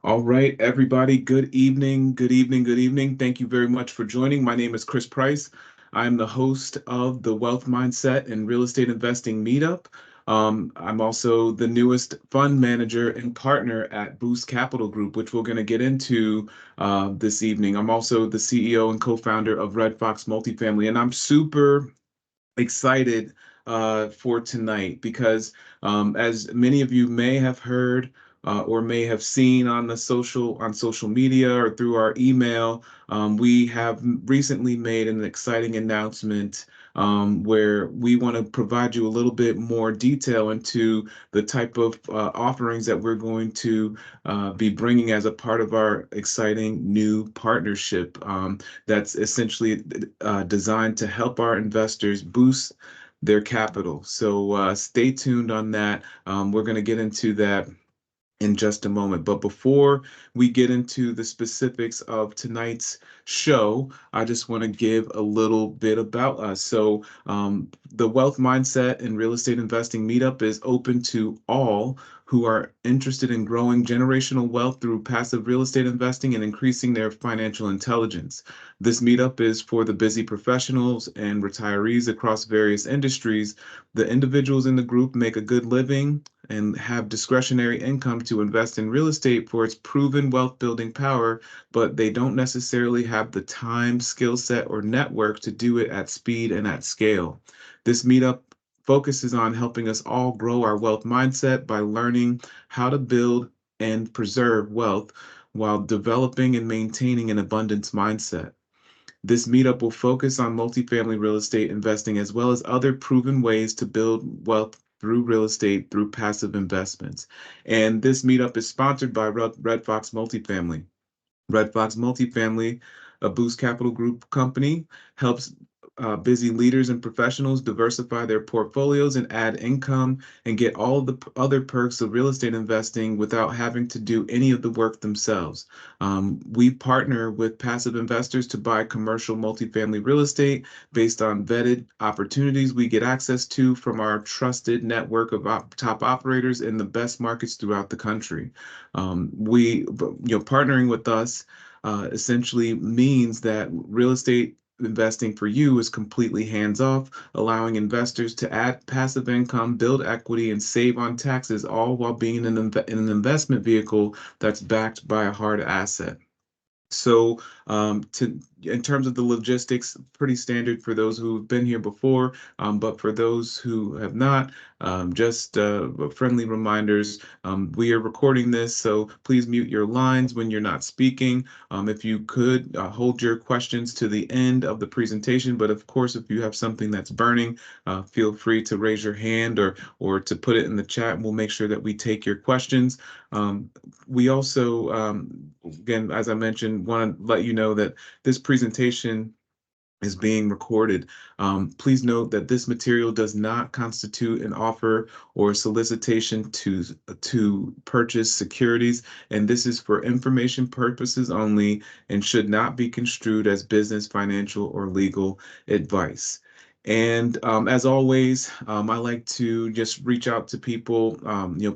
All right, everybody. Good evening. Good evening. Good evening. Thank you very much for joining. My name is Chris Price. I'm the host of the Wealth Mindset and Real Estate Investing Meetup. I'm also the newest fund manager and partner at Boost Capital Group, which we're going to get into this evening. I'm also the CEO and co-founder of Red Fox Multifamily, and I'm super excited for tonight because, as many of you may have heard or may have seen on social media or through our email, we have recently made an exciting announcement where we want to provide you a little bit more detail into the type of offerings that we're going to be bringing as a part of our exciting new partnership. That's essentially designed to help our investors boost their capital. So stay tuned on that. We're going to get into that in just a moment. But before we get into the specifics of tonight's show, I just want to give a little bit about us. So, the Wealth Mindset and Real Estate Investing Meetup is open to all who are interested in growing generational wealth through passive real estate investing and increasing their financial intelligence. This meetup is for the busy professionals and retirees across various industries. The individuals in the group make a good living and have discretionary income to invest in real estate for its proven wealth building power, but they don't necessarily have the time, skill set, or network to do it at speed and at scale. This meetup focuses on helping us all grow our wealth mindset by learning how to build and preserve wealth while developing and maintaining an abundance mindset. This meetup will focus on multifamily real estate investing as well as other proven ways to build wealth through real estate through passive investments. And this meetup is sponsored by Red Fox Multifamily. Red Fox Multifamily, a Boost Capital Group company, helps busy leaders and professionals diversify their portfolios and add income and get all of the other perks of real estate investing without having to do any of the work themselves. We partner with passive investors to buy commercial multifamily real estate based on vetted opportunities we get access to from our trusted network of top operators in the best markets throughout the country. Partnering with us essentially means that real estate investing for you is completely hands off, allowing investors to add passive income, build equity, and save on taxes, all while being in an investment vehicle that's backed by a hard asset. So, in terms of the logistics, pretty standard for those who've been here before, but for those who have not, just friendly reminders. We are recording this, so please mute your lines when you're not speaking. If you could hold your questions to the end of the presentation, but of course, if you have something that's burning, feel free to raise your hand or to put it in the chat, and we'll make sure that we take your questions. We also, again, as I mentioned, want to let you know that this presentation is being recorded. Please note that this material does not constitute an offer or solicitation to purchase securities, and this is for information purposes only and should not be construed as business, financial, or legal advice. And as always, I like to just reach out to people.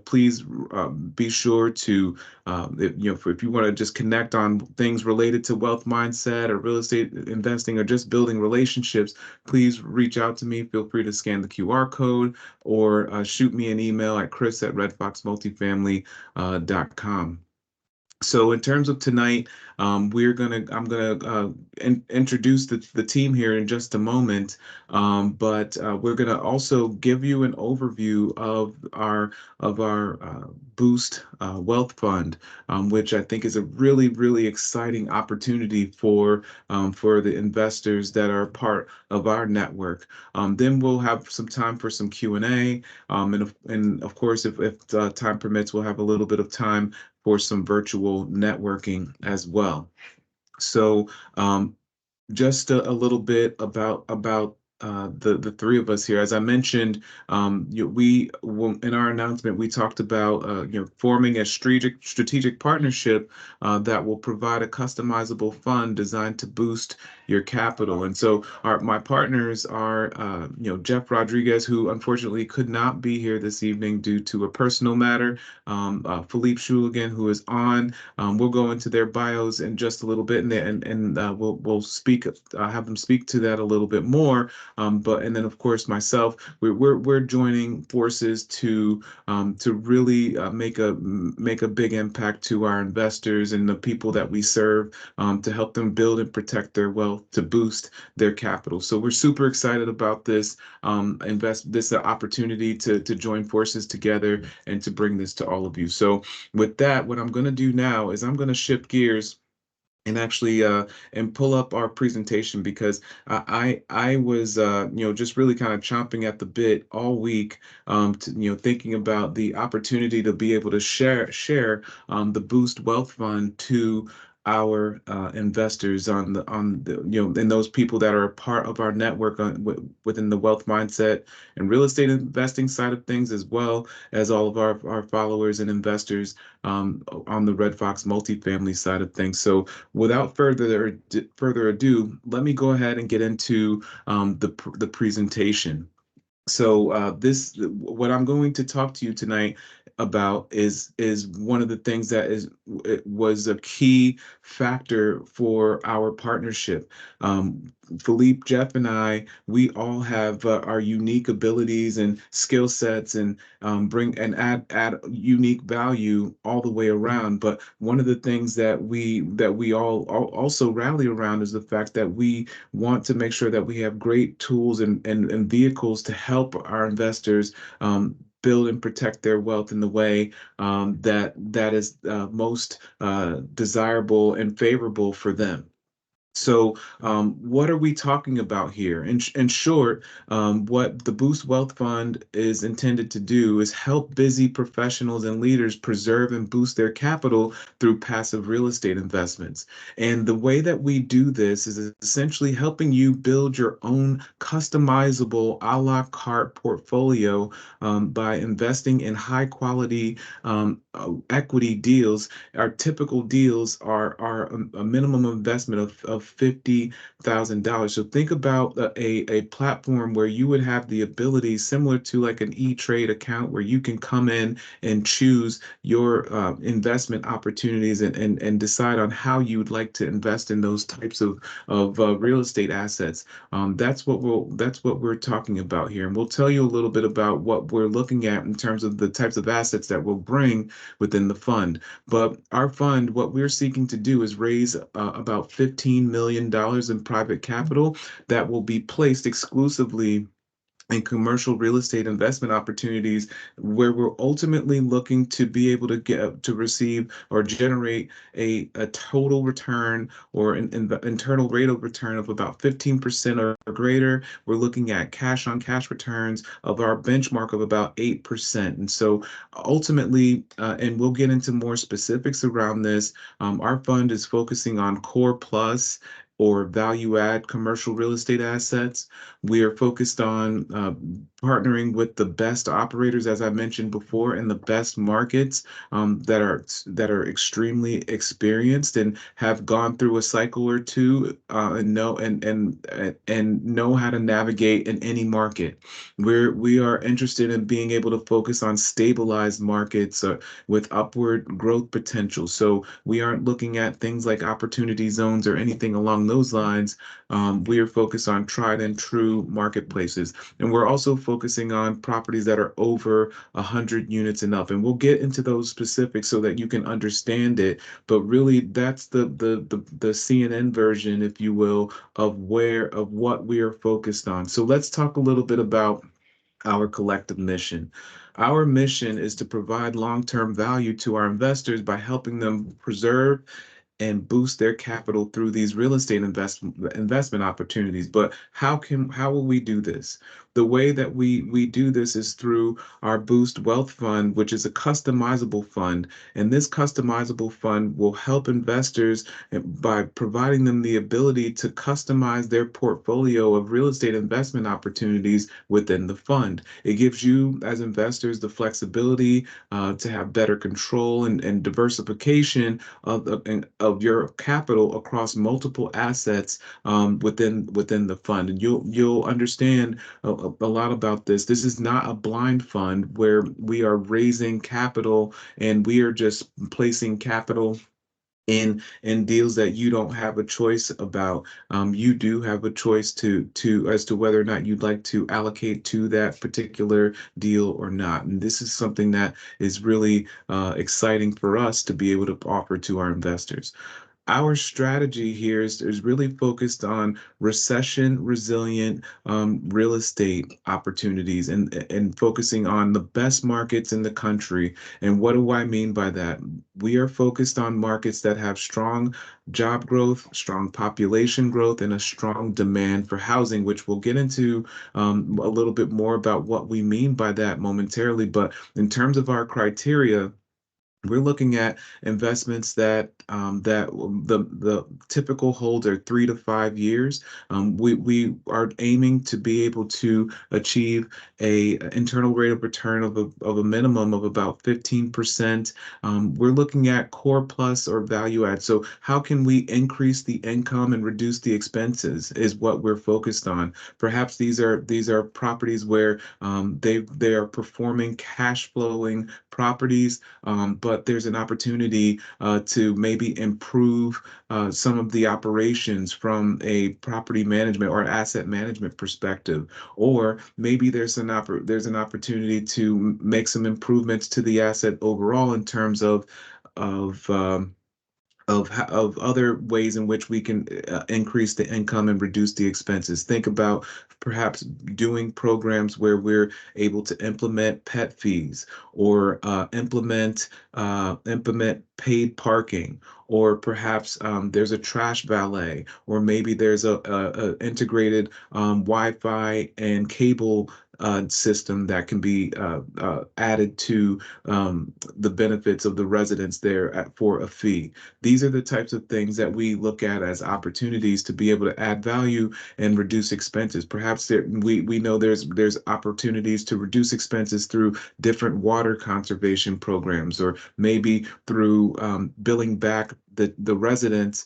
Please be sure to, if you want to just connect on things related to wealth mindset or real estate investing or just building relationships, please reach out to me. Feel free to scan the QR code or shoot me an email at chris@redfoxmultifamily.com. So in terms of tonight, I'm gonna introduce the team here in just a moment, but we're gonna also give you an overview of our Boost Wealth Fund, which I think is a really exciting opportunity for the investors that are part of our network. Then we'll have some time for some Q&A, and of course, if time permits, we'll have a little bit of time for some virtual networking as well. So just a little bit about the three of us here. As I mentioned, in our announcement we talked about forming a strategic partnership that will provide a customizable fund designed to boost your capital. And so my partners are Jeff Rodriguez, who unfortunately could not be here this evening due to a personal matter. Philippe Schulligen, who is on. We'll go into their bios in just a little bit, and we'll speak have them speak to that a little bit more. And then of course myself, we're joining forces to really make a big impact to our investors and the people that we serve, to help them build and protect their wealth to boost their capital. So we're super excited about this opportunity to join forces together and to bring this to all of you. So with that, what I'm going to do now is I'm going to shift gears and actually and pull up our presentation, because I was just really kind of chomping at the bit all week, thinking about the opportunity to be able to share the Boost Wealth Fund to our investors and those people that are a part of our network within the wealth mindset and real estate investing side of things, as well as all of our followers and investors on the Red Fox multifamily side of things. So without further ado, let me go ahead and get into the presentation. So this what I'm going to talk to you tonight about is one of the things that it was a key factor for our partnership. Philippe, Jeff, and I, we all have our unique abilities and skill sets, and bring and add unique value all the way around. But one of the things that we all also rally around is the fact that we want to make sure that we have great tools and vehicles to help our investors build and protect their wealth in the way that is most desirable and favorable for them. So, what are we talking about here? In short, what the Boost Wealth Fund is intended to do is help busy professionals and leaders preserve and boost their capital through passive real estate investments. And the way that we do this is essentially helping you build your own customizable a la carte portfolio by investing in high quality equity deals. Our typical deals are a minimum investment of $50,000. So think about a platform where you would have the ability, similar to like an E-Trade account, where you can come in and choose your investment opportunities and decide on how you would like to invest in those types of real estate assets. That's what we're talking about here, and we'll tell you a little bit about what we're looking at in terms of the types of assets that we'll bring within the fund. But our fund, what we're seeking to do is raise about $15 million in private capital that will be placed exclusively and commercial real estate investment opportunities, where we're ultimately looking to be able to get to receive or generate a total return or an internal rate of return of about 15% or greater. We're looking at cash on cash returns of our benchmark of about 8%. And so ultimately, and we'll get into more specifics around this, our fund is focusing on core plus or value add commercial real estate assets. We are focused on partnering with the best operators, as I mentioned before, in the best markets, that are extremely experienced and have gone through a cycle or two, and know how to navigate in any market. We are interested in being able to focus on stabilized markets with upward growth potential. So we aren't looking at things like opportunity zones or anything along those lines. We are focused on tried and true marketplaces. And we're also focusing on properties that are over 100 units and up. And we'll get into those specifics so that you can understand it. But really, that's the CNN version, if you will, of what we are focused on. So let's talk a little bit about our collective mission. Our mission is to provide long-term value to our investors by helping them preserve and boost their capital through these real estate investment opportunities. But how will we do this? the way that we do this is through our Boost Wealth Fund, which is a customizable fund. And this customizable fund will help investors by providing them the ability to customize their portfolio of real estate investment opportunities within the fund. It gives you, as investors, the flexibility to have better control and diversification of your capital across multiple assets within the fund. And you'll understand a lot about this. This is not a blind fund where we are raising capital and we are just placing capital in deals that you don't have a choice about. You do have a choice to as to whether or not you'd like to allocate to that particular deal or not. And this is something that is really exciting for us to be able to offer to our investors. Our strategy here is really focused on recession resilient real estate opportunities and focusing on the best markets in the country. And what do I mean by that? We are focused on markets that have strong job growth, strong population growth, and a strong demand for housing, which we'll get into a little bit more about what we mean by that momentarily. But in terms of our criteria, we're looking at investments that the typical holds are 3 to 5 years. We are aiming to be able to achieve a internal rate of return of a minimum of about 15%. We're looking at core plus or value add. So how can we increase the income and reduce the expenses is what we're focused on. Perhaps these are properties where they are performing cash flowing properties, but there's an opportunity to maybe improve some of the operations from a property management or asset management perspective, or maybe there's an opportunity to make some improvements to the asset overall in terms of um, of other ways in which we can increase the income and reduce the expenses. Think about perhaps doing programs where we're able to implement pet fees or implement paid parking, or perhaps there's a trash valet, or maybe there's a integrated Wi-Fi and cable system that can be added to the benefits of the residents there for a fee. These are the types of things that we look at as opportunities to be able to add value and reduce expenses. Perhaps we know there's opportunities to reduce expenses through different water conservation programs, or maybe through billing back the residents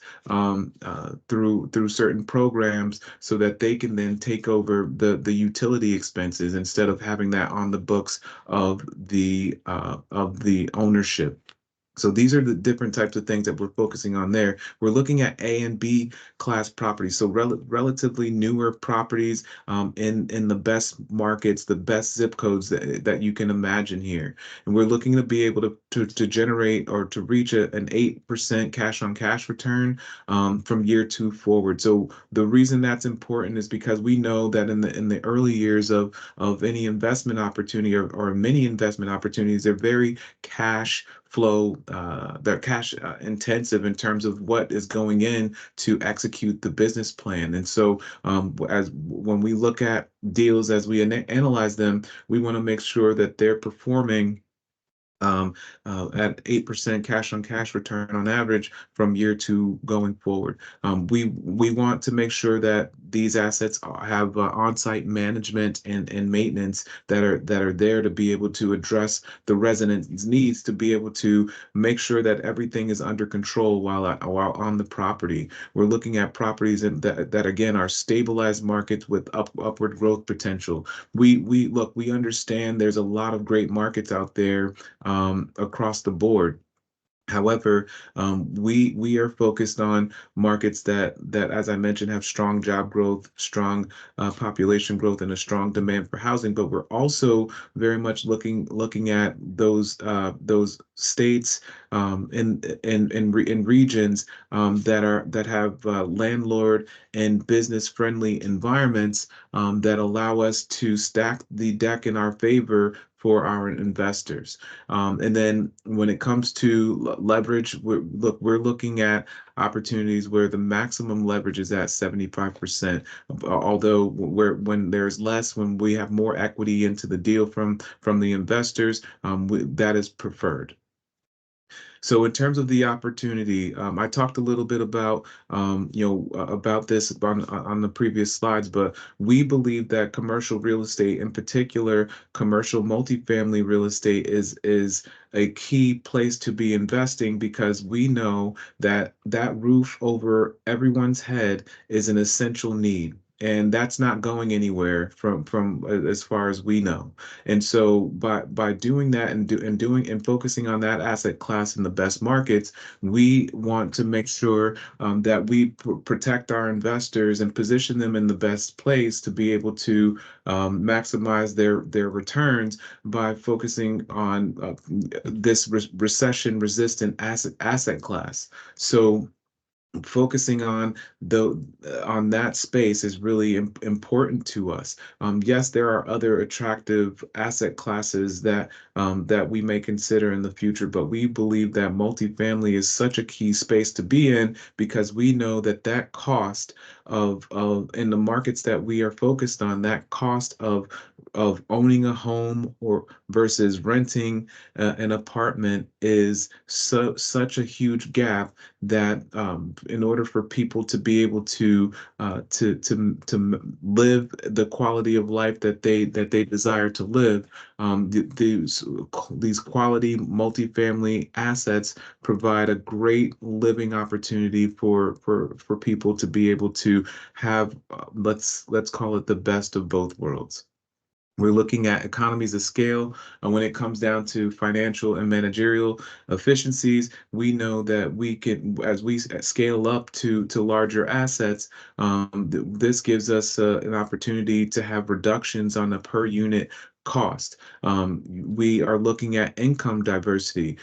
through certain programs so that they can then take over the utility expenses instead of having that on the books of the ownership. So these are the different types of things that we're focusing on there. We're looking at A and B class properties, so relatively newer properties in the best markets, the best zip codes that you can imagine here. And we're looking to be able to generate or to reach an 8% cash on cash return from year two forward. So the reason that's important is because we know that in the early years of any investment opportunity or many investment opportunities, they're very cash flow, they're cash intensive in terms of what is going in to execute the business plan. And so as when we look at deals, as we analyze them, we want to make sure that they're performing um, at 8% cash on cash return on average from year two going forward. We want to make sure that these assets have on-site management and maintenance that are there to be able to address the residents' needs, to be able to make sure that everything is under control while on the property. We're looking at properties that again are stabilized markets with upward growth potential. We understand there's a lot of great markets out there across the board. However, we are focused on markets that, as I mentioned, have strong job growth, strong population growth, and a strong demand for housing. But we're also very much looking at those states in regions that have landlord and business friendly environments that allow us to stack the deck in our favor for our investors. And then when it comes to leverage, we're looking at opportunities where the maximum leverage is at 75%. Although when there's less, when we have more equity into the deal from the investors, that is preferred. So in terms of the opportunity, I talked a little bit about about this on the previous slides, but we believe that commercial real estate, in particular, commercial multifamily real estate, is a key place to be investing because we know that that roof over everyone's head is an essential need. And that's not going anywhere from as far as we know. And so by doing that and doing and focusing on that asset class in the best markets, we want to make sure that we protect our investors and position them in the best place to be able to maximize their returns by focusing on this recession resistant asset class. So focusing on that space is really important to us. Yes, there are other attractive asset classes that we may consider in the future, but we believe that multifamily is such a key space to be in because we know that that cost of in the markets that we are focused on, that cost of owning a home or versus renting an apartment is such a huge gap that in order for people to be able to live the quality of life that they desire to live, these quality multifamily assets provide a great living opportunity for people to be able to have let's call it the best of both worlds. We're looking at economies of scale. And when it comes down to financial and managerial efficiencies, we know that we can, as we scale up to larger assets, this gives us an opportunity to have reductions on the per unit cost. We are looking at income diversity.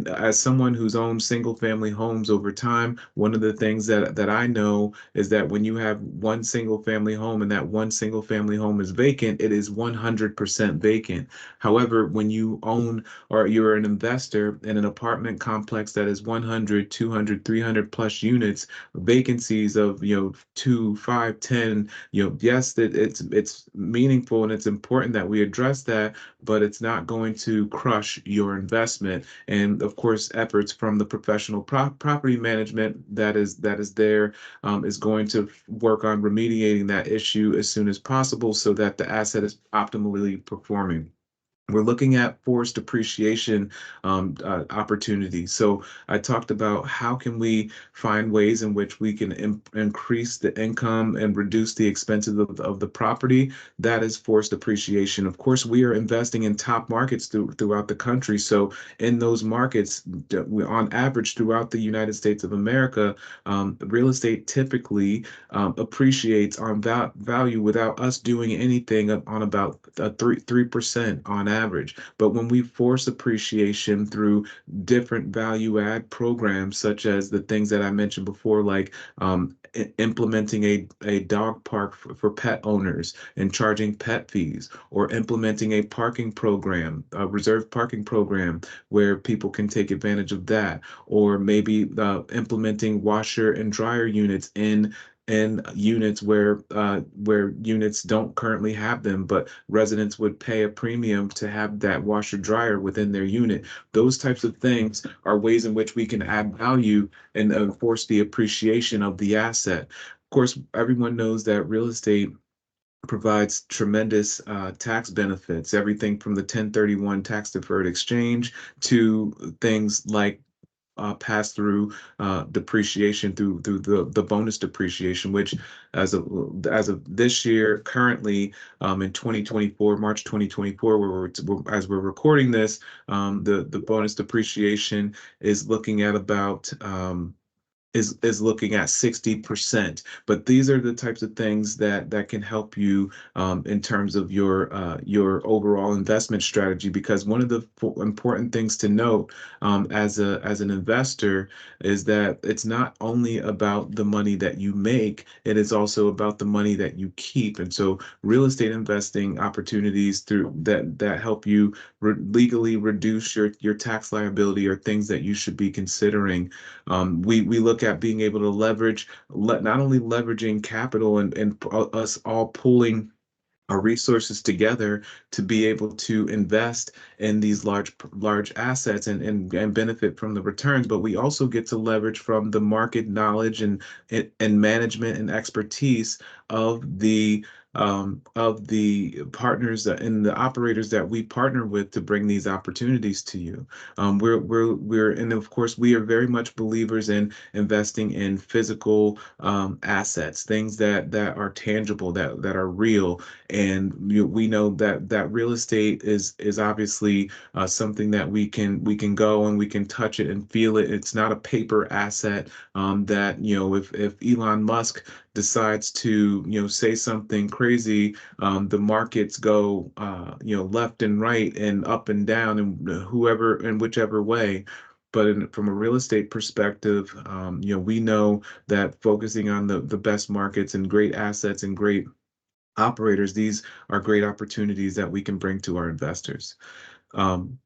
As someone who's owned single family homes over time, one of the things that I know is that when you have one single family home and that one single family home is vacant, it is 100% vacant. However, when you own or you're an investor in an apartment complex that is 100, 200, 300 plus units, vacancies of 2, 5, 10, yes, that it's meaningful and it's important that we address that, but it's not going to crush your investment. And of course, efforts from the professional property management that is there is going to work on remediating that issue as soon as possible so that the asset is optimally performing. We're looking at forced appreciation opportunities. So I talked about how can we find ways in which we can increase the income and reduce the expenses of the property. That is forced appreciation. Of course, we are investing in top markets throughout the country. So in those markets, on average throughout the United States of America, real estate typically appreciates on value without us doing anything on about 3% on average. But when we force appreciation through different value add programs, such as the things that I mentioned before, like implementing a dog park for pet owners and charging pet fees, or implementing a parking program, a reserved parking program where people can take advantage of that, or maybe implementing washer and dryer units in units where units don't currently have them, but residents would pay a premium to have that washer dryer within their unit. Those types of things are ways in which we can add value and enforce the appreciation of the asset. Of course, everyone knows that real estate provides tremendous tax benefits, everything from the 1031 tax deferred exchange to things like pass through depreciation through the bonus depreciation, which as of this year, currently in 2024, March 2024, as we're recording this, the bonus depreciation is looking at about is looking at 60%. But these are the types of things that can help you in terms of your overall investment strategy. Because one of the important things to note as an investor is that it's not only about the money that you make, it is also about the money that you keep. And so real estate investing opportunities through that help you legally reduce your tax liability are things that you should be considering. We look at being able to leverage, not only leveraging capital and us all pooling our resources together to be able to invest in these large assets and benefit from the returns, but we also get to leverage from the market knowledge and management and expertise of the partners and the operators that we partner with to bring these opportunities to you. And of course we are very much believers in investing in physical assets, things that are tangible, that are real. And we know that real estate is obviously something that we can go and we can touch it and feel it. It's not a paper asset that if Elon Musk decides to say something crazy, the markets go left and right and up and down and whoever and whichever way. But from a real estate perspective, we know that focusing on the best markets and great assets and great operators, these are great opportunities that we can bring to our investors.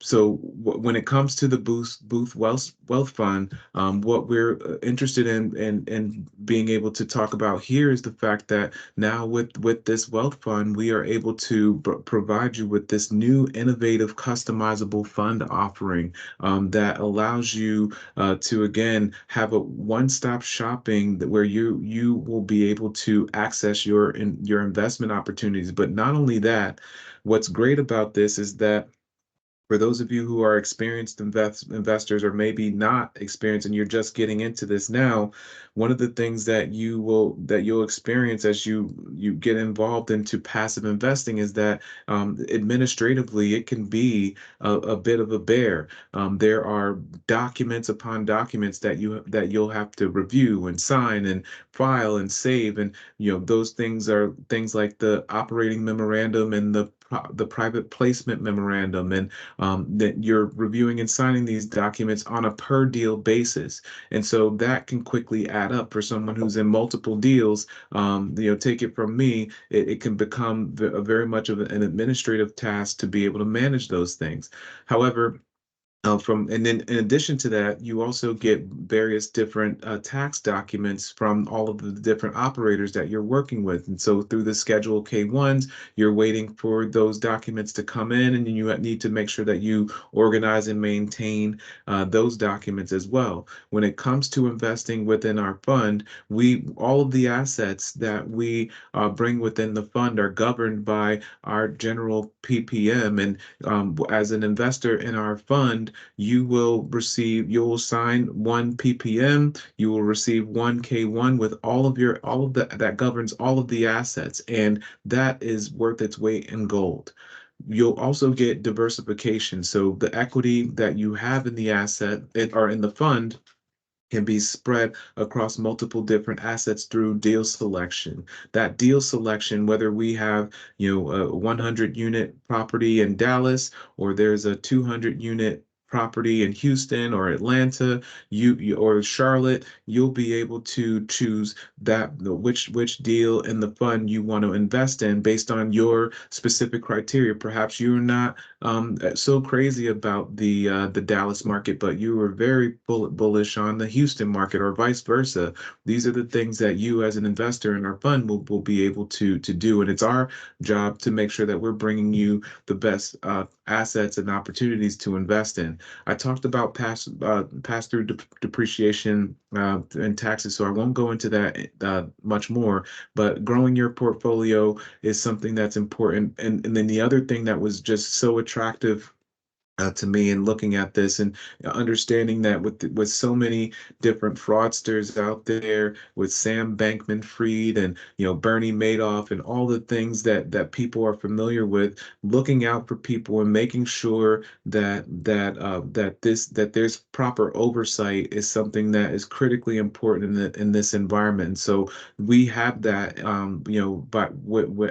So when it comes to the Booth Wealth Fund, what we're interested in being able to talk about here is the fact that now with this wealth fund, we are able to provide you with this new innovative customizable fund offering that allows you to again have a one-stop shopping where you will be able to access your investment opportunities. But not only that, what's great about this is that for those of you who are experienced investors or maybe not experienced and you're just getting into this now, one of the things that you'll experience as you get involved into passive investing is that administratively it can be a bit of a bear. There are documents upon documents that you'll have to review and sign and file and save, and those things are things like the operating memorandum and the private placement memorandum, and that you're reviewing and signing these documents on a per deal basis. And so that can quickly add up for someone who's in multiple deals. Take it from me, it can become very much of an administrative task to be able to manage those things. However, and then in addition to that, you also get various different tax documents from all of the different operators that you're working with. And so through the Schedule K-1s, you're waiting for those documents to come in, and you need to make sure that you organize and maintain those documents as well. When it comes to investing within our fund, all of the assets that we bring within the fund are governed by our general PPM. And as an investor in our fund, you will sign one PPM, you will receive one K1 with all of that governs all of the assets, and that is worth its weight in gold. You'll also get diversification. So the equity that you have in the asset or in the fund can be spread across multiple different assets through deal selection. That deal selection, whether we have, a 100 unit property in Dallas, or there's a 200 unit property in Houston or Atlanta, or Charlotte, you'll be able to choose which deal in the fund you want to invest in based on your specific criteria. Perhaps you're not so crazy about the Dallas market, but you were very bullish on the Houston market, or vice versa. These are the things that you, as an investor in our fund, will be able to do, and it's our job to make sure that we're bringing you the best assets and opportunities to invest in. I talked about pass through depreciation and taxes, so I won't go into that much more. But growing your portfolio is something that's important. And then the other thing that was just so attractive to me, and looking at this and understanding that with so many different fraudsters out there, with Sam Bankman-Fried and Bernie Madoff and all the things that people are familiar with, looking out for people and making sure that there's proper oversight is something that is critically important in this environment. And so we have that, but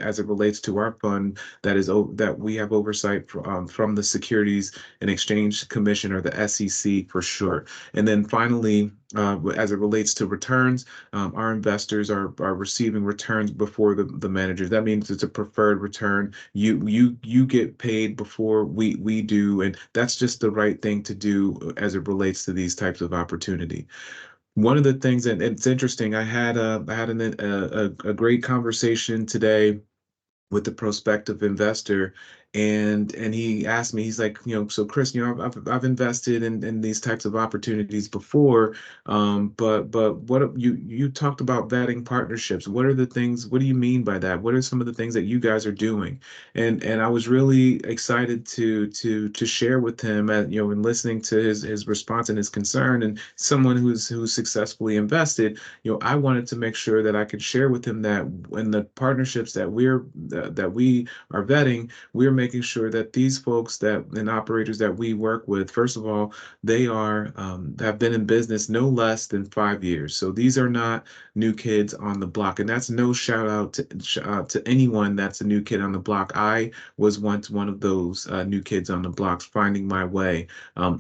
as it relates to our fund, that we have oversight from the Securities and Exchange Commission, or the SEC, for sure. And then finally, as it relates to returns, our investors are receiving returns before the managers. That means it's a preferred return. You get paid before we do, and that's just the right thing to do as it relates to these types of opportunity. One of the things, and it's interesting, I had a great conversation today with the prospective investor, and he asked me, he's like, so Chris, I've invested in these types of opportunities before, but what you talked about vetting partnerships. What are the things? What do you mean by that? What are some of the things that you guys are doing? And I was really excited to share with him, and listening to his response and his concern, and someone who's successfully invested. I wanted to make sure that I could share with him that in the partnerships that we are vetting, we're making sure that these folks and operators that we work with, first of all, they have been in business no less than 5 years. So these are not new kids on the block, and that's no shout out to anyone that's a new kid on the block. I was once one of those new kids on the blocks, finding my way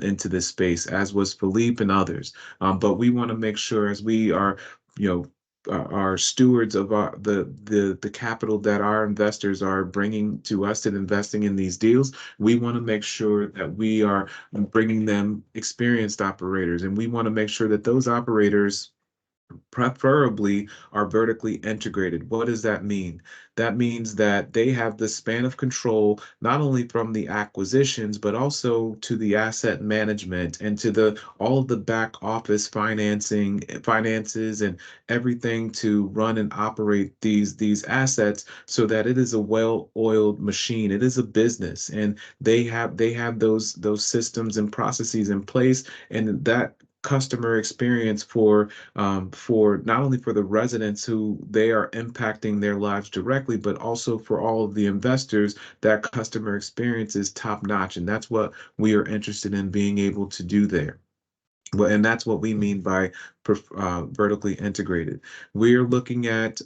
into this space, as was Philippe and others. But we want to make sure, as we you know, are stewards of the capital that our investors are bringing to us and investing in these deals. We want to make sure that we are bringing them experienced operators, and we want to make sure that those operators preferably are vertically integrated. What does that mean? That means that they have the span of control, not only from the acquisitions, but also to the asset management and to all of the back office finances and everything to run and operate these assets, so that it is a well-oiled machine. It is a business, and they have those systems and processes in place, and that customer experience for not only for the residents who they are impacting their lives directly, but also for all of the investors. That customer experience is top notch, and that's what we are interested in being able to do there. Well, and that's what we mean by vertically integrated. We're looking at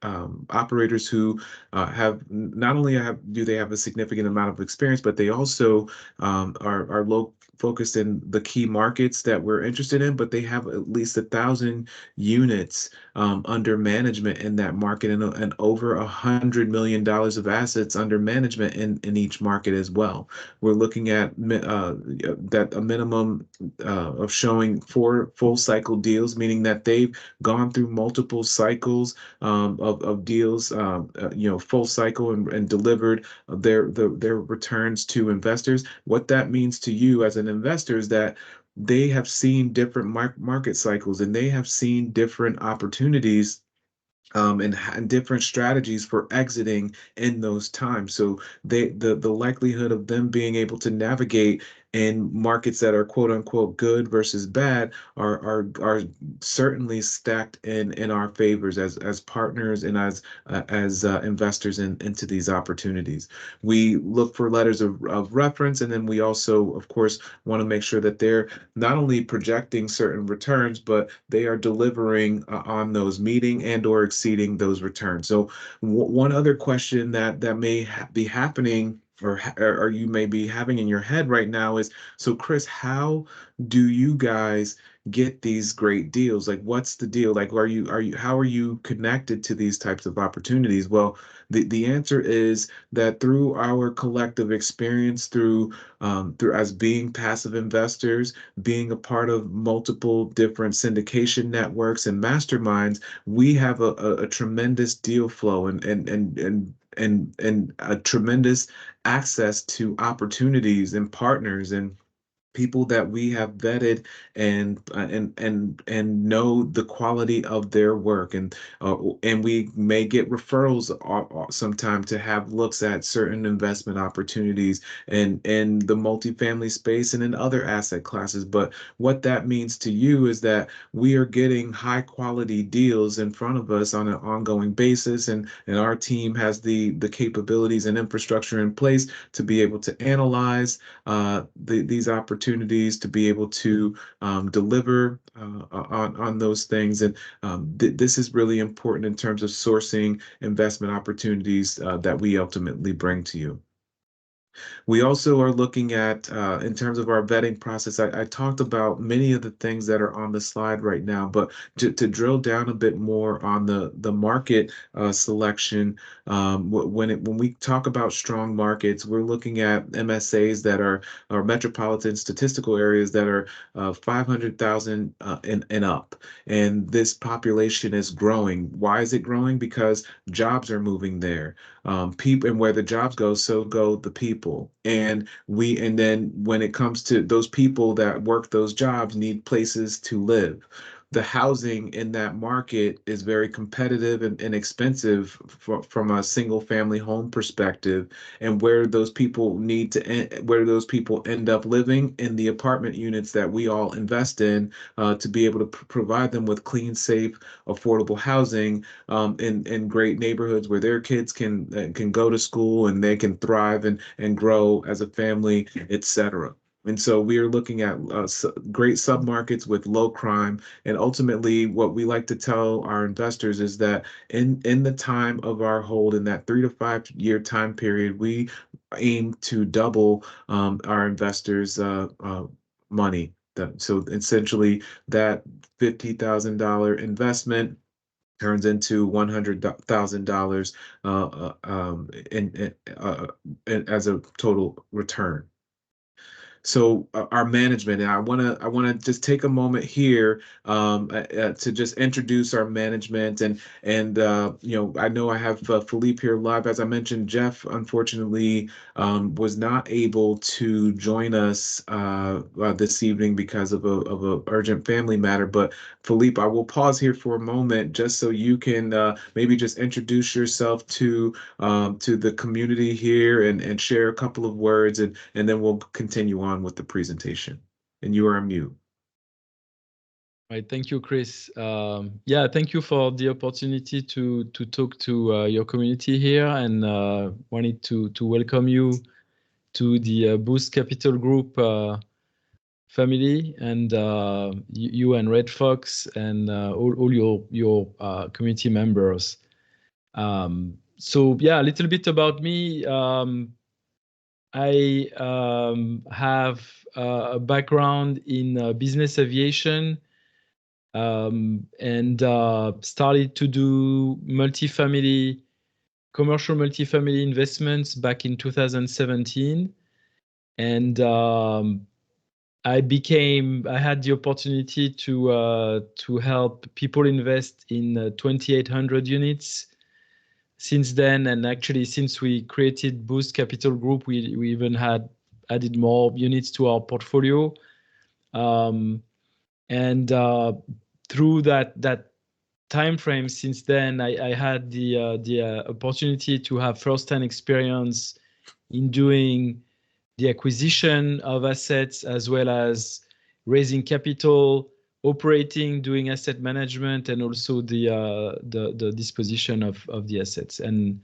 operators who have not only do they have a significant amount of experience, but they also are low focused in the key markets that we're interested in, but they have at least 1,000 units under management in that market, and over $100 million of assets under management in each market as well. We're looking at that a minimum of showing 4 full cycle deals, meaning that they've gone through multiple cycles of deals, full cycle, and delivered their returns to investors. What that means to you as an investor is that they have seen different market cycles, and they have seen different opportunities, and different strategies for exiting in those times. So the likelihood of them being able to navigate in markets that are quote unquote good versus bad are certainly stacked in our favors as partners and as investors into these opportunities. We look for letters of reference, and then we also, of course, want to make sure that they're not only projecting certain returns, but they are delivering on those, meeting and or exceeding those returns. So one other question that may be happening, or you may be having in your head right now, is, so Chris, how do you guys get these great deals? Like, what's the deal? Like, how are you connected to these types of opportunities? Well, the answer is that through our collective experience, through as being passive investors, being a part of multiple different syndication networks and masterminds, we have a tremendous deal flow, and a tremendous access to opportunities and partners, and people that we have vetted and know the quality of their work, and we may get referrals sometime to have looks at certain investment opportunities and in the multifamily space and in other asset classes. But what that means to you is that we are getting high quality deals in front of us on an ongoing basis, and our team has the capabilities and infrastructure in place to be able to analyze these opportunities, to be able to deliver on those things. And this is really important in terms of sourcing investment opportunities that we ultimately bring to you. We also are looking at, in terms of our vetting process, I talked about many of the things that are on the slide right now, but to drill down a bit more on the market selection, when we talk about strong markets, we're looking at MSAs that are metropolitan statistical areas that are 500,000 and up. And this population is growing. Why is it growing? Because jobs are moving there. People, and where the jobs go, so go the people. And then when it comes to those people that work those jobs need places to live. The housing in that market is very competitive and expensive from a single family home perspective. And where those people end up living in the apartment units that we all invest in, to be able to provide them with clean, safe, affordable housing, in great neighborhoods where their kids can go to school and they can thrive and grow as a family, etc. And so we are looking at great submarkets with low crime. And ultimately, what we like to tell our investors is that in the time of our hold, in that 3 to 5 year time period, we aim to double our investors' money. So essentially, that $50,000 investment turns into $100,000 as a total return. So our management, and I want to just take a moment here to just introduce our management, and I know I have Philippe here live. As I mentioned, Jeff unfortunately was not able to join us this evening because of a urgent family matter. But Philippe, I will pause here for a moment just so you can maybe just introduce yourself to the community here and share a couple of words, and then we'll continue on with the presentation. And you are on mute. Right, thank you, Chris. Yeah, thank you for the opportunity to talk to your community here, and wanted to welcome you to the Boost Capital Group family, and you and Red Fox and all your community members. So yeah, a little bit about me. I have a background in business aviation, and started to do commercial multifamily investments back in 2017. And I had the opportunity to help people invest in 2,800 units since then. And actually, since we created Boost Capital Group, we even added more units to our portfolio. And through that time frame since then, I had the opportunity to have first-hand experience in doing the acquisition of assets, as well as raising capital, operating, doing asset management, and also the disposition of the assets. And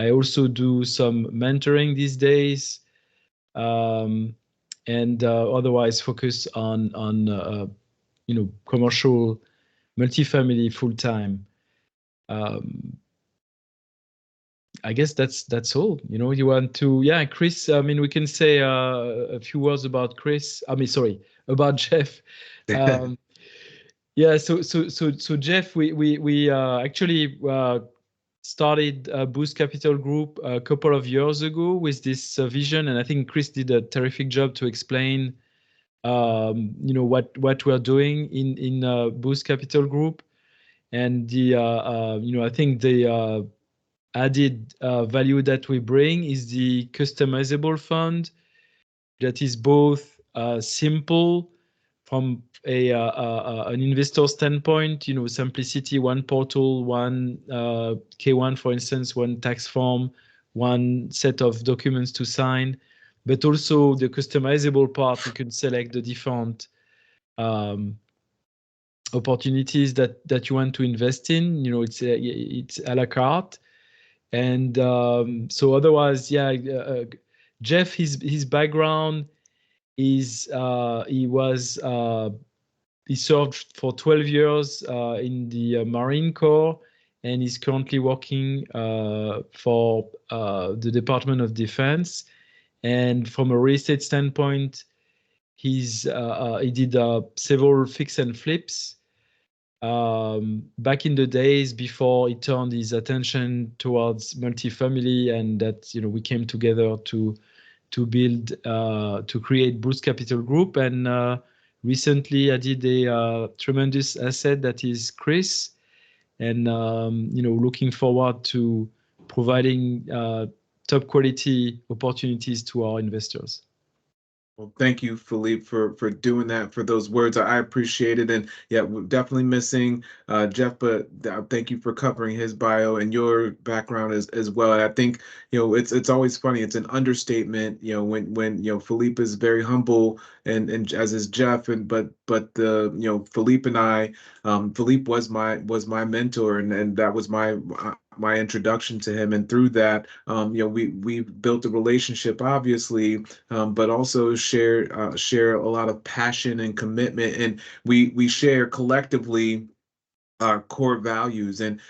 I also do some mentoring these days, and otherwise focus on commercial multifamily full time. I guess that's all. You want to, yeah, Chris. I mean, we can say a few words about Chris. I mean, sorry, about Jeff. Yeah. So Jeff, we actually started Boost Capital Group a couple of years ago with this vision, and I think Chris did a terrific job to explain what we're doing in Boost Capital Group. And I think the added value that we bring is the customizable fund, that is both simple from an investor standpoint. Simplicity, one portal, one K1, for instance, one tax form, one set of documents to sign, but also the customizable part. You can select the different opportunities that you want to invest in. It's a la carte. And so otherwise, yeah, Jeff, his background is he served for 12 years in the Marine Corps, and is currently working for the Department of Defense. And from a real estate standpoint, he did several fix and flips back in the days before he turned his attention towards multifamily, and that we came together to build to create Bruce Capital Group. And recently I did a tremendous asset that is Chris, and looking forward to providing top quality opportunities to our investors. Well, thank you, Philippe, for doing that, for those words. I appreciate it. And yeah, we're definitely missing Jeff, but thank you for covering his bio and your background as well. And I think, it's always funny. It's an understatement, when Philippe is very humble, and as is Jeff, and but the Philippe and I, Philippe was my mentor, and that was my introduction to him. And through that, we built a relationship, obviously, but also share a lot of passion and commitment, and we share collectively our core values. And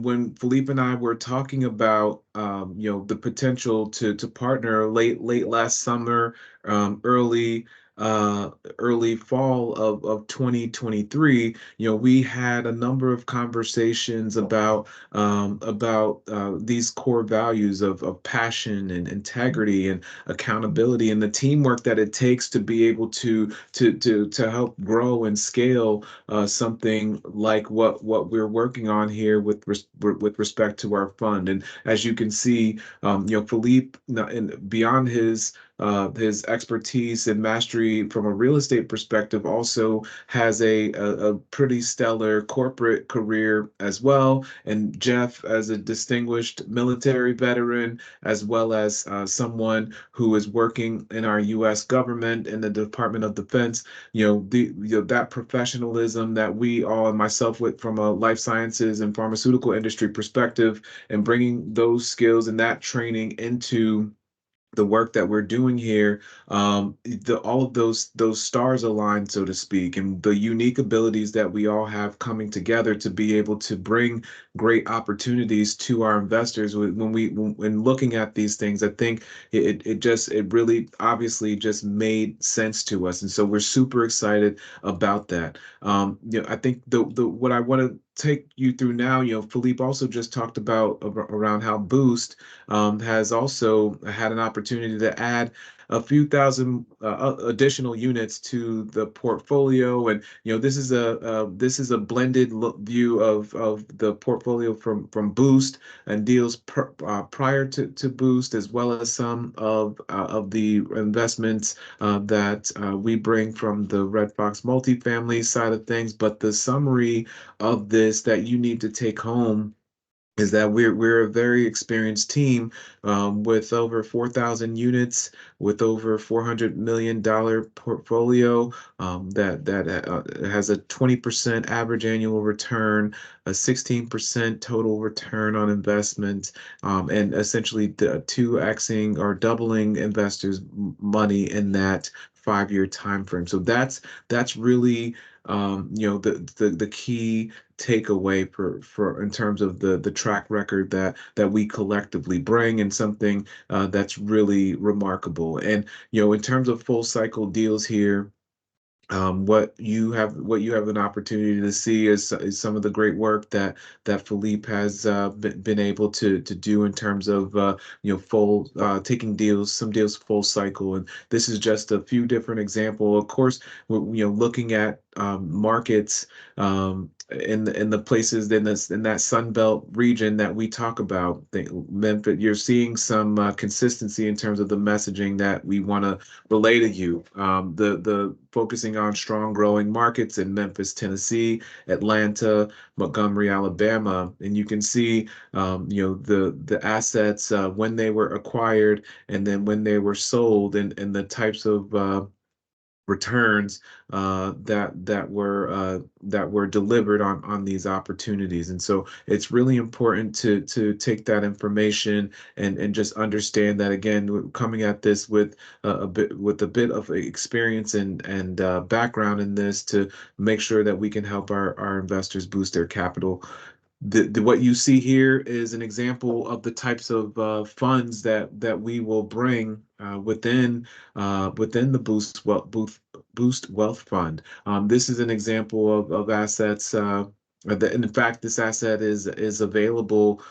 when Philippe and I were talking about the potential to partner late last summer, early early fall of 2023, we had a number of conversations about these core values of passion and integrity and accountability, and the teamwork that it takes to be able to help grow and scale something like what we're working on here with respect to our fund. And as you can see, Philippe, and beyond his expertise and mastery from a real estate perspective, also has a pretty stellar corporate career as well. And Jeff, as a distinguished military veteran, as well as someone who is working in our U.S. government in the Department of Defense, that professionalism that we all, and myself, with from a life sciences and pharmaceutical industry perspective, and bringing those skills and that training into the work that we're doing here, all of those stars align, so to speak, and the unique abilities that we all have coming together to be able to bring great opportunities to our investors. When looking at these things, I think it really obviously just made sense to us, and so we're super excited about that. I think the what I want to take you through now, Philippe also just talked about around how Boost has also had an opportunity to add a few thousand additional units to the portfolio. And this is a blended view of the portfolio from Boost and deals prior to Boost, as well as some of the investments that we bring from the Red Fox multifamily side of things. But the summary of this that you need to take home is that we're a very experienced team, with over 4,000 units, with over $400 million portfolio, that has a 20% average annual return, a 16% total return on investment, and essentially the 2xing or doubling investors' money in that 5-year time frame. So that's really the key takeaway for in terms of the track record that we collectively bring, and something that's really remarkable. And in terms of full cycle deals here, what you have an opportunity to see is some of the great work that Philippe has been able to do in terms of full taking some deals full cycle. And this is just a few different examples. Of course, we're looking at markets in the places in that Sun Belt region that we talk about, Memphis, you're seeing some consistency in terms of the messaging that we want to relay to you. The focusing on strong growing markets in Memphis, Tennessee, Atlanta, Montgomery, Alabama, and you can see the assets when they were acquired and then when they were sold, and the types of returns that were delivered on these opportunities. And so it's really important to take that information and just understand that, again, we're coming at this with a bit of experience and background in this, to make sure that we can help our investors boost their capital. What you see here is an example of the types of funds that we will bring within the Boost Wealth Fund. This is an example of assets. In fact, this asset is available,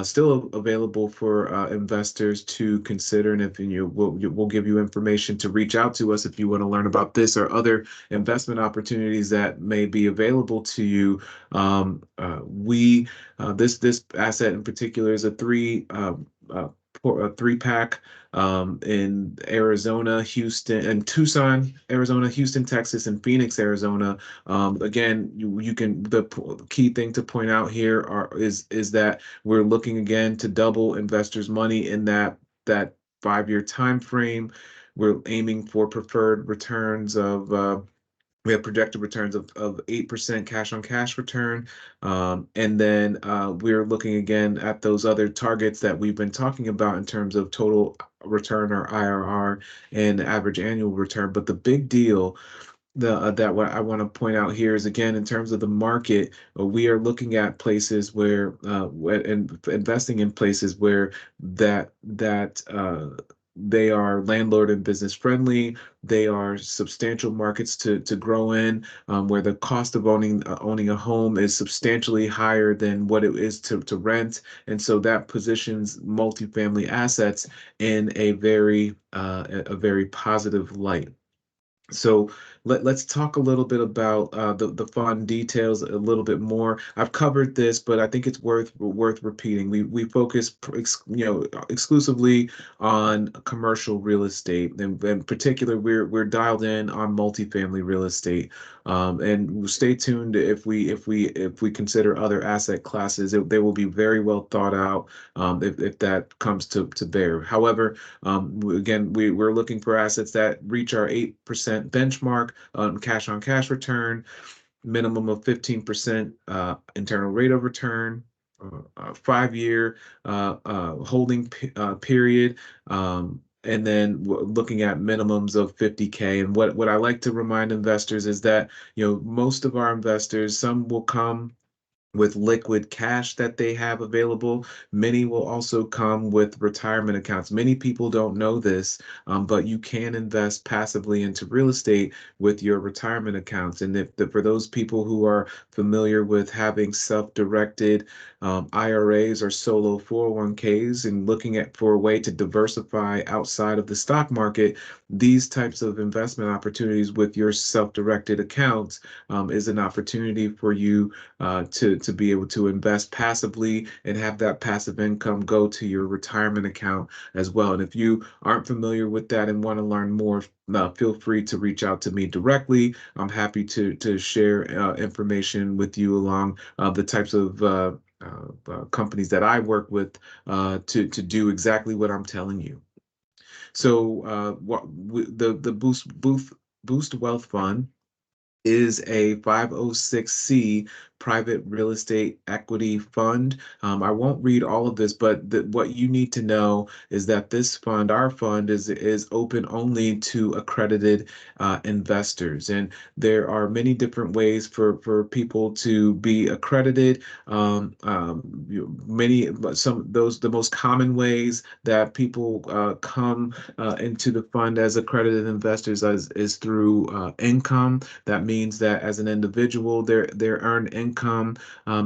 still available for investors to consider. And if we'll give you information to reach out to us if you want to learn about this or other investment opportunities that may be available to you. We This asset in particular is a three pack in Arizona, Houston, and Tucson, Arizona, Houston, Texas, and Phoenix, Arizona. Again, you can the key thing to point out here is that we're looking again to double investors' money in that 5-year time frame. We're aiming for preferred returns of we have projected returns of 8% cash on cash return. And then we're looking again at those other targets that we've been talking about in terms of total return, or IRR, and average annual return. But the big deal that what I want to point out here is, again, in terms of the market, we are looking at places where and investing in places where they are landlord and business friendly. They are substantial markets to grow in, where the cost of owning a home is substantially higher than what it is to rent, and so that positions multifamily assets in a very positive light. So let's talk a little bit about the fund details a little bit more. I've covered this, but I think it's worth repeating. We focus exclusively on commercial real estate, and in particular, we're dialed in on multifamily real estate. And stay tuned if we consider other asset classes. They will be very well thought out if that comes to bear. However, again, we're looking for assets that reach our 8% benchmark cash on cash return, minimum of 15% internal rate of return, 5-year holding period. And then looking at minimums of 50K. And what I like to remind investors is that, most of our investors, some will come with liquid cash that they have available. Many will also come with retirement accounts. Many people don't know this, but you can invest passively into real estate with your retirement accounts. And for those people who are familiar with having self-directed IRAs or solo 401ks and looking for a way to diversify outside of the stock market, these types of investment opportunities with your self-directed accounts is an opportunity for you to be able to invest passively and have that passive income go to your retirement account as well. And if you aren't familiar with that and want to learn more, feel free to reach out to me directly. I'm happy to share information with you along the types of companies that I work with to do exactly what I'm telling you. So the Boost Wealth Fund is a 506c private real estate equity fund. I won't read all of this, but what you need to know is that this fund, our fund, is open only to accredited investors, and there are many different ways for people to be accredited. The most common ways that people come into the fund as accredited investors is through income. That means that as an individual, their earned income income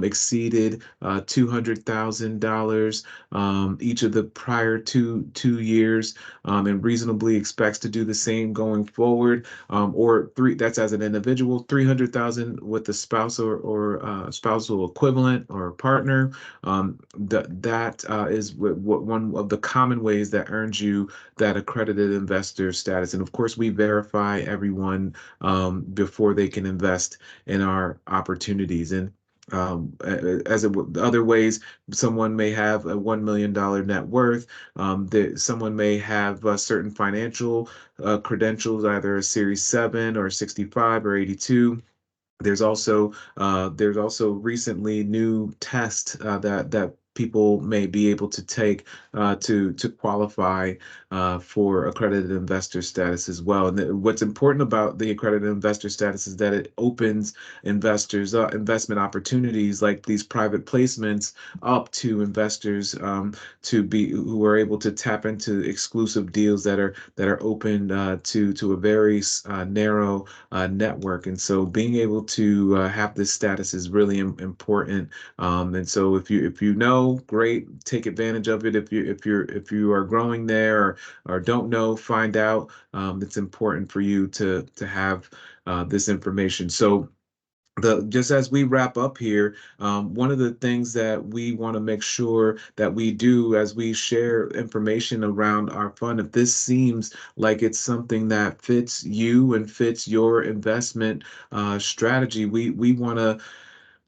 exceeded $200,000 each of the prior two years, and reasonably expects to do the same going forward, or three. That's as an individual. 300,000 with a spouse or spousal equivalent or partner. That is one of the common ways that earns you that accredited investor status. And of course, we verify everyone before they can invest in our opportunities. And other ways, someone may have a $1 million net worth. Someone may have certain financial credentials, either a Series 7 or 65 or 82. There's also recently new tests that people may be able to take to qualify for accredited investor status as well. And what's important about the accredited investor status is that it opens investors investment opportunities like these private placements up to investors who are able to tap into exclusive deals that are open to a very narrow network. And so being able to have this status is really important. And so if you know, great, take advantage of it. If you are growing there, or don't know, find out. It's important for you to have this information. So just as we wrap up here, one of the things that we want to make sure that we do as we share information around our fund, if this seems like it's something that fits you and fits your investment strategy,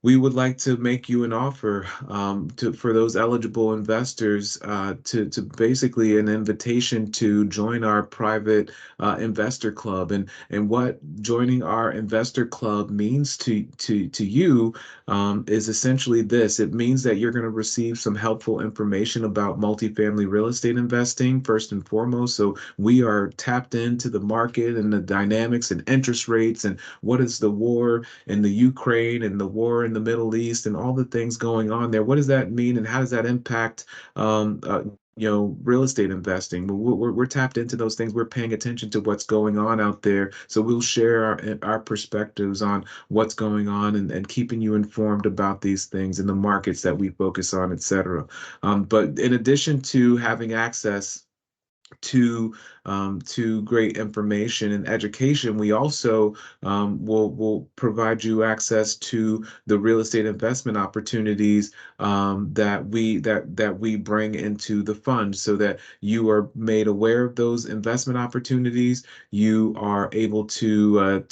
we would like to make you an offer for those eligible investors to basically an invitation to join our private investor club. And what joining our investor club means to you is essentially this. It means that you're going to receive some helpful information about multifamily real estate investing, first and foremost. So we are tapped into the market and the dynamics and interest rates and what is the war in the Ukraine and the war in the Middle East and all the things going on there. What does that mean, and how does that impact real estate investing? We're tapped into those things. We're paying attention to what's going on out there. So we'll share our perspectives on what's going on, and keeping you informed about these things in the markets that we focus on, et cetera. But in addition to having access to great information and education, we also will provide you access to the real estate investment opportunities that we bring into the fund, so that you are made aware of those investment opportunities. You are able to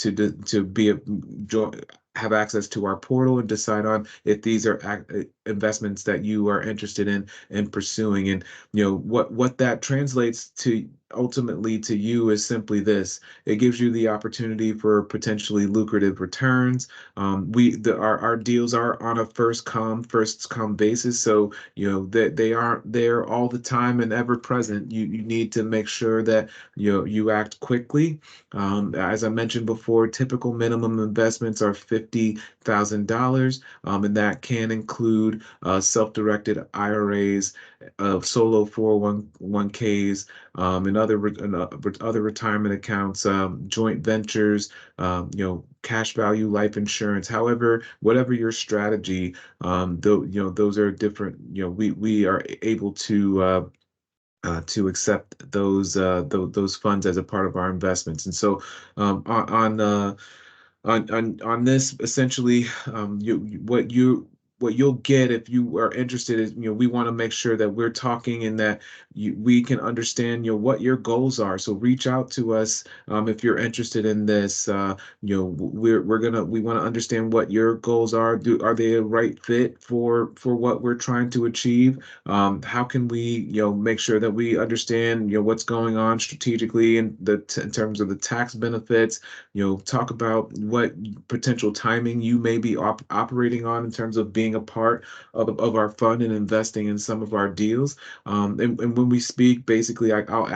have access to our portal and decide on if these are investments that you are interested in pursuing. And what that translates to ultimately to you is simply this: it gives you the opportunity for potentially lucrative returns. Our deals are on a first come basis, so that they aren't there all the time and ever present. You need to make sure that you act quickly. As I mentioned before, typical minimum investments are $50,000, and that can include self-directed IRAs, solo 401ks, and other retirement accounts, joint ventures, cash value life insurance. However, whatever your strategy, those are different. We are able to accept those funds as a part of our investments. And so on this, essentially, what you'll get if you are interested is, we want to make sure that we're talking and that we can understand what your goals are. So reach out to us if you're interested in this. We want to understand what your goals are. Are they a right fit for what we're trying to achieve? How can we make sure that we understand what's going on strategically in terms of the tax benefits? Talk about what potential timing you may be operating on in terms of being a part of our fund and investing in some of our deals. And when we speak, basically, I'll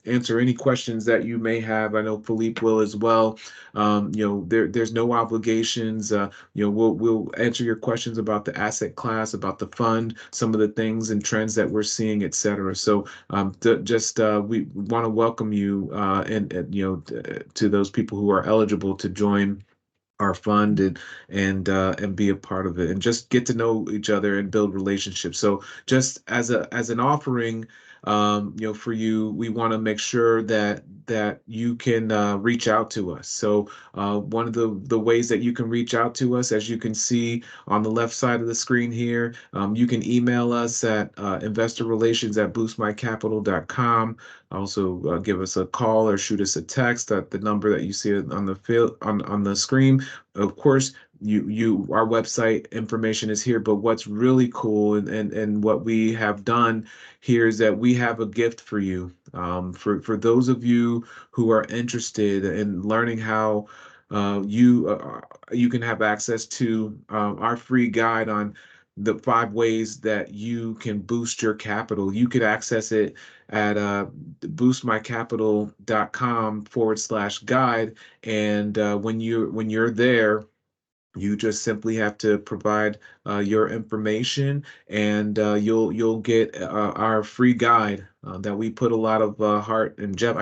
answer any questions that you may have. I know Philippe will as well. There's no obligations. We'll answer your questions about the asset class, about the fund, some of the things and trends that we're seeing, et cetera. So we want to welcome you and to those people who are eligible to join our fund and be a part of it and just get to know each other and build relationships. So just as an offering, for you, we want to make sure that you can reach out to us. So one of the ways that you can reach out to us, as you can see on the left side of the screen here, you can email us at investorrelations@boostmycapital.com. Also, give us a call or shoot us a text at the number that you see on the field on the screen. Of course, our website information is here, but what's really cool and what we have done here is that we have a gift for you. For those of you who are interested in learning how you can have access to our free guide on the 5 ways that you can boost your capital. You could access it at boostmycapital.com/guide. And when you're there, you just simply have to provide your information, and you'll get our free guide that we put a lot of heart, and Jeff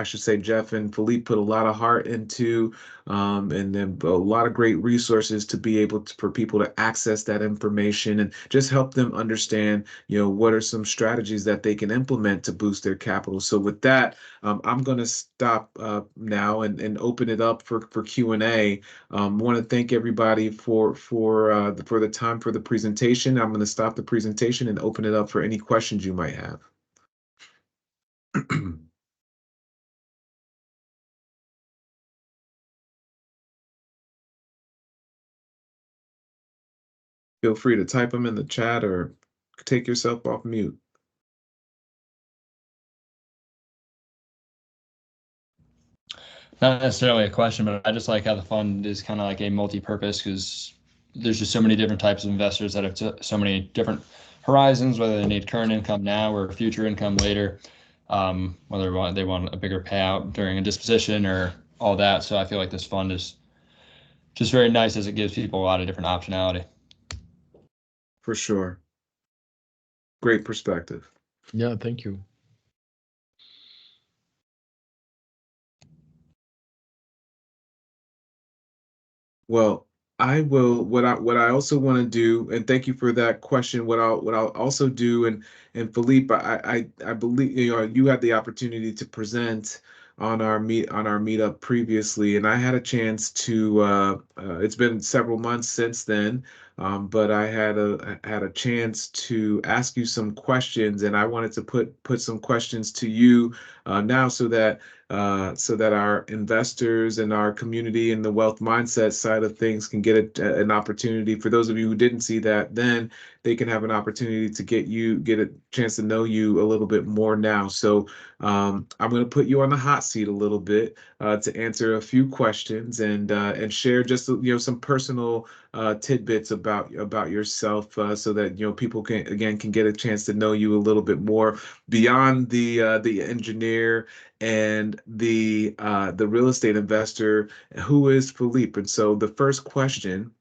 and Philippe put a lot of heart into, and then a lot of great resources to be able to, for people to access that information and just help them understand, what are some strategies that they can implement to boost their capital. So with that, I'm going to stop now and open it up for Q&A. Want to thank everybody for the time for the presentation. I'm going to stop the presentation and open it up for any questions you might have. Feel free to type them in the chat or take yourself off mute. Not necessarily a question, but I just like how the fund is kind of like a multi-purpose, because there's just so many different types of investors that have so many different horizons, whether they need current income now or future income later, whether they want a bigger payout during a disposition or all that. So I feel like this fund is just very nice, as it gives people a lot of different optionality. For sure. Great perspective. Yeah, thank you. Well, I will. What I also want to do, and thank you for that question. What I'll also do, and Philippe, I believe you had the opportunity to present on our meetup previously, and I had a chance to. It's been several months since then, but I had a chance to ask you some questions, and I wanted to put some questions to you now, so that our investors and our community and the wealth mindset side of things can get an opportunity. For those of you who didn't see that, then they can have an opportunity to get a chance to know you a little bit more now. So I'm going to put you on the hot seat a little bit to answer a few questions and share just some personal tidbits about yourself, so that people can get a chance to know you a little bit more beyond the engineer and the real estate investor. Who is Philippe? And so the first question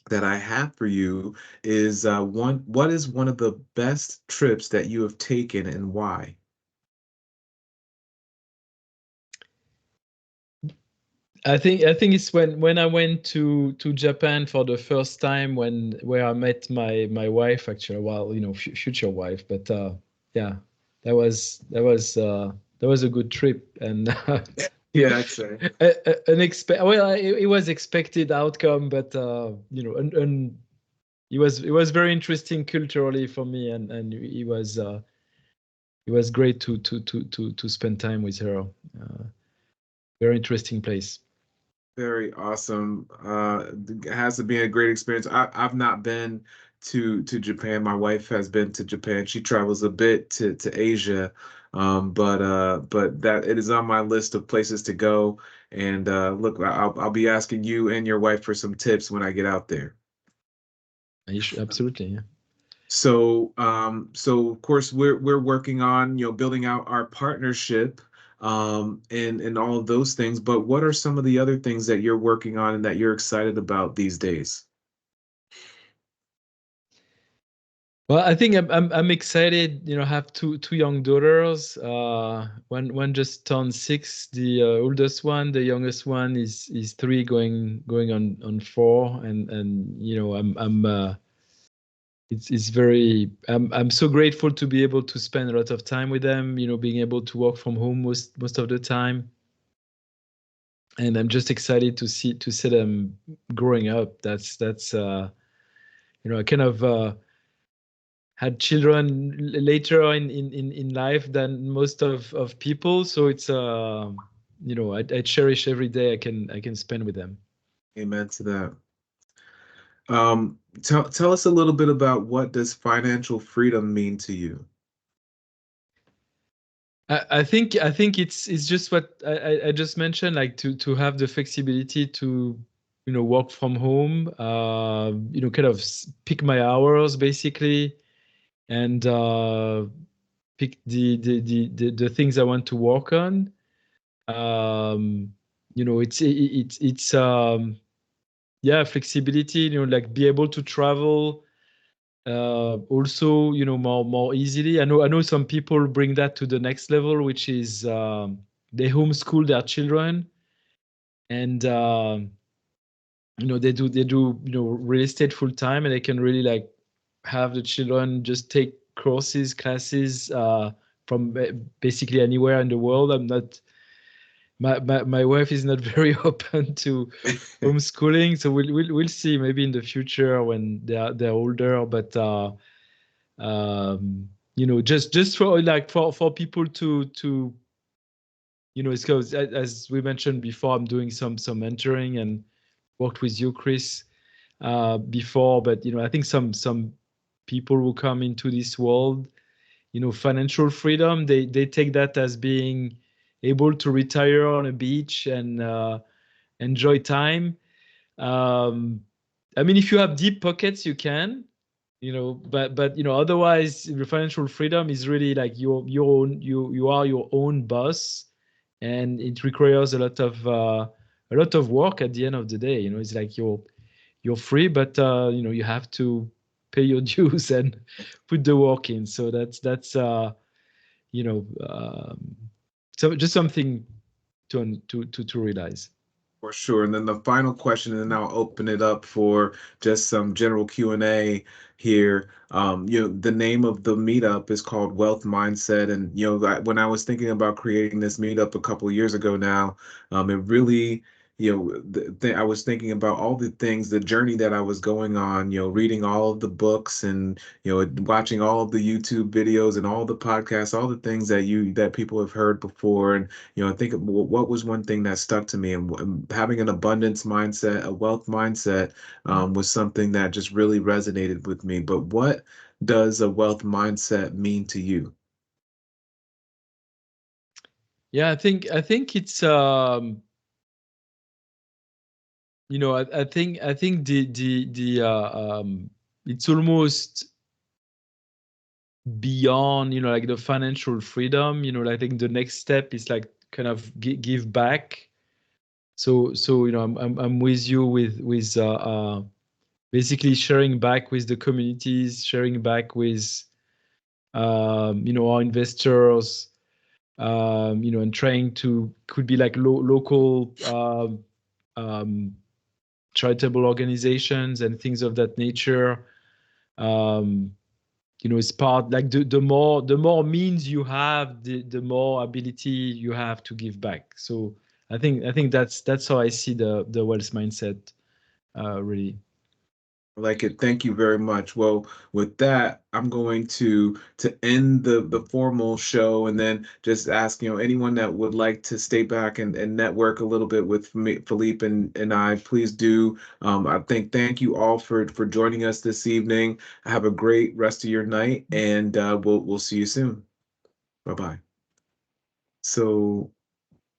that I have for you is what is one of the best trips that you have taken and why? I think it's when I went to Japan for the first time, where I met my wife, actually. Well, future wife, but yeah, that was a good trip. And Yeah, I'd say. it was expected outcome, but and it was very interesting culturally for me, and it was great to spend time with her. Very interesting place. Very awesome. It has to be a great experience. I've not been to Japan. My wife has been to Japan. She travels a bit to Asia, but that it is on my list of places to go. And look, I'll be asking you and your wife for some tips when I get out there. Absolutely, yeah. So of course we're working on building out our partnership, and all of those things. But what are some of the other things that you're working on and that you're excited about these days? Well, I think I'm excited. You know, I have two young daughters. One just turned 6. The oldest one, the youngest one is 3, going on 4. And you know, it's very. I'm so grateful to be able to spend a lot of time with them. You know, being able to work from home most of the time. And I'm just excited to see them growing up. That's you know, I kind of had children later in life than most of people, so it's you know, I cherish every day I can spend with them. Amen to that. Tell us a little bit about what does financial freedom mean to you? I think it's just what I just mentioned, like to have the flexibility to, you know, work from home, you know, kind of pick my hours basically, and pick the things I want to work on. You know, it's yeah, flexibility, you know, like be able to travel also, you know, more easily. I know some people bring that to the next level, which is they homeschool their children, and you know, they do, you know, real estate full time, and they can really like have the children just take classes from basically anywhere in the world. I'm not my wife is not very open to homeschooling, so we'll see maybe in the future when they're older. But you know, just for like for people to, you know, it's because as we mentioned before, I'm doing some mentoring and worked with you, Chris, before. But you know, I think some people who come into this world, you know, financial freedom, they take that as being able to retire on a beach and enjoy time. um I mean, if you have deep pockets, you can, you know, but you know, otherwise the financial freedom is really like your own, you are your own boss, and it requires a lot of work at the end of the day. You know, it's like you're free, but you know, you have to pay your dues and put the work in. So that's you know, so just something to realize. For sure. And then the final question, and then I'll open it up for just some general Q&A here. You know, the name of the meetup is called Wealth Mindset. And, you know, when I was thinking about creating this meetup a couple of years ago now, it really, you know, I was thinking about all the things, the journey that I was going on, you know, reading all of the books and, you know, watching all of the YouTube videos and all the podcasts, all the things that people have heard before. And you know, I think what was one thing that stuck to me, and having an abundance mindset, a wealth mindset, was something that just really resonated with me. But what does a wealth mindset mean to you? Yeah, I think it's you know, I think the it's almost beyond, you know, like the financial freedom. You know, I think the next step is like kind of give back. So you know, I'm with you with basically sharing back with the communities, sharing back with you know, our investors, you know, and trying to, could be like local um, charitable organizations and things of that nature. Um, you know, it's part like the more means you have, the more ability you have to give back. So I think that's how I see the wealth mindset, really. Like it. Thank you very much. Well, with that, I'm going to end the formal show and then just ask, you know, anyone that would like to stay back and network a little bit with me, Philippe and I, please do. I think thank you all for joining us this evening. Have a great rest of your night, and we'll see you soon. Bye bye. So